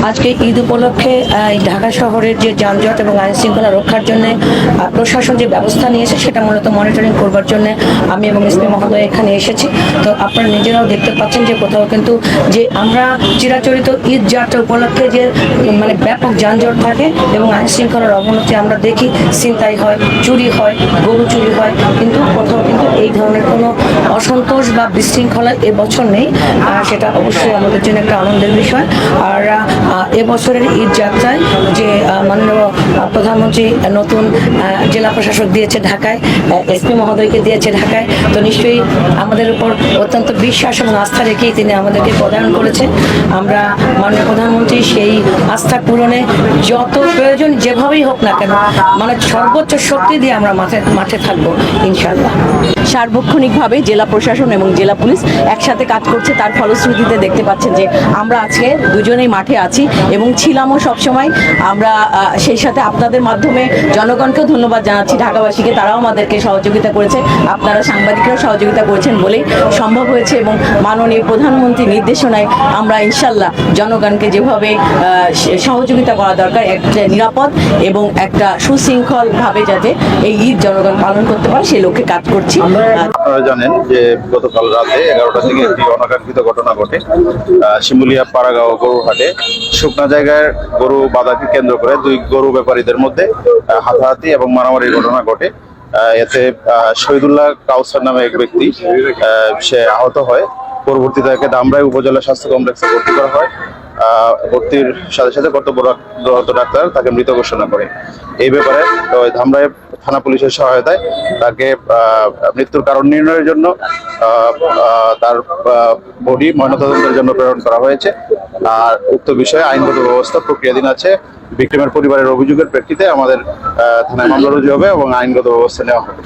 আজকে ঈদ উপলক্ষে ঢাকা শহরের যে যানজট এবং আইন শৃঙ্খলা রক্ষার জন্য প্রশাসন যে ব্যবস্থা নিয়েছে সেটা মূলত মনিটরিং করবার জন্য আমি এবং এসপি মহোদয় এখানে এসেছি। তো আপনারা নিজেরাও দেখতে পাচ্ছেন যে কোথাও কিন্তু যে আমরা চিরাচরিত ঈদ যাত্রা উপলক্ষে যে মানে ব্যাপক যানজট থাকে এবং আইন শৃঙ্খলার অবনতি আমরা দেখি, ছিনতাই হয়, চুরি হয়, গরু চুরি হয়, কিন্তু কোথাও কিন্তু এই ধরনের কোনো অসন্তোষ বা বিশৃঙ্খলা এবছর নেই। সেটা অবশ্যই আমাদের জন্য একটা আনন্দের বিষয়। আর এবছরের ঈদ যাত্রায় যে মাননীয় প্রধানমন্ত্রী নতুন জেলা প্রশাসক দিয়েছে ঢাকায়, এসপি মহোদয়কে দিয়েছে ঢাকায়, তো নিশ্চয়ই আমাদের উপর অত্যন্ত বিশ্বাস এবং আস্থা রেখেই তিনি আমাদেরকে প্রদান করেছেন। আমরা মাননীয় প্রধানমন্ত্রী সেই আস্থা পূরণে যত প্রয়োজন যেভাবেই হোক না কেন মানে সর্বোচ্চ শক্তি দিয়ে আমরা মাঠে থাকবো ইনশাআল্লাহ। সার্বক্ষণিকভাবে জেলা প্রশাসন এবং জেলা পুলিশ একসাথে কাজ করছে, তার ফলশ্রুতিতে দেখতে পাচ্ছেন যে আমরা আজকে দুজনেই মাঠে আছি এবং ছিলামও সবসময়। আমরা সেই সাথে আপনাদের মাধ্যমে জনগণকেও ধন্যবাদ জানাচ্ছি, ঢাকাবাসীকে, তারাও আমাদেরকে সহযোগিতা করেছে, আপনারা সাংবাদিকরাও সহযোগিতা করেছেন বলেই সম্ভব হয়েছে। এবং মাননীয় প্রধানমন্ত্রীর নির্দেশনায় আমরা ইনশাল্লাহ জনগণকে যেভাবে সহযোগিতা করা দরকার, একটা নিরাপদ এবং একটা সুশৃঙ্খলভাবে যাতে এই ঈদ জনগণ পালন করতে পারে সেই লক্ষ্যে কাজ করছি। আপনারা জানেন যে গতকাল রাতে 11টা থেকে একটি অনাকাঙ্ক্ষিত ঘটনা ঘটে শিমুলিয়া পাড়াগাঁও গরুর হাটে। শুকনা জায়গায় গরু বাঁধাকে কেন্দ্র করে দুই গরু ব্যাপারীদের মধ্যে হাতাহাতি এবং মারামারির ঘটনা ঘটে। এতে শহীদুল্লাহ কাউসার নামে এক ব্যক্তি সে আহত হয়। পরবর্তীতে তাকে ধামরাই উপজেলা স্বাস্থ্য কমপ্লেক্সে ভর্তি করা হয়। ভর্তির সাথে সাথে কর্তব্যরত ডাক্তার তাকে মৃত ঘোষণা করে। এই ব্যাপারে ধামরাই থানা পুলিশের সহায়তায় তাকে মৃত্যুর কারণ নির্ণয়ের জন্য তার বডি ময়নাতদন্তের জন্য প্রেরণ করা হয়েছে। আর উক্ত বিষয়ে আইনগত ব্যবস্থা প্রক্রিয়াধীন আছে। ভিক্টিমের পরিবারের অভিযোগের প্রেক্ষিতে আমাদের থানায় মামলা রুজু হবে এবং আইনগত ব্যবস্থা নেওয়া হবে।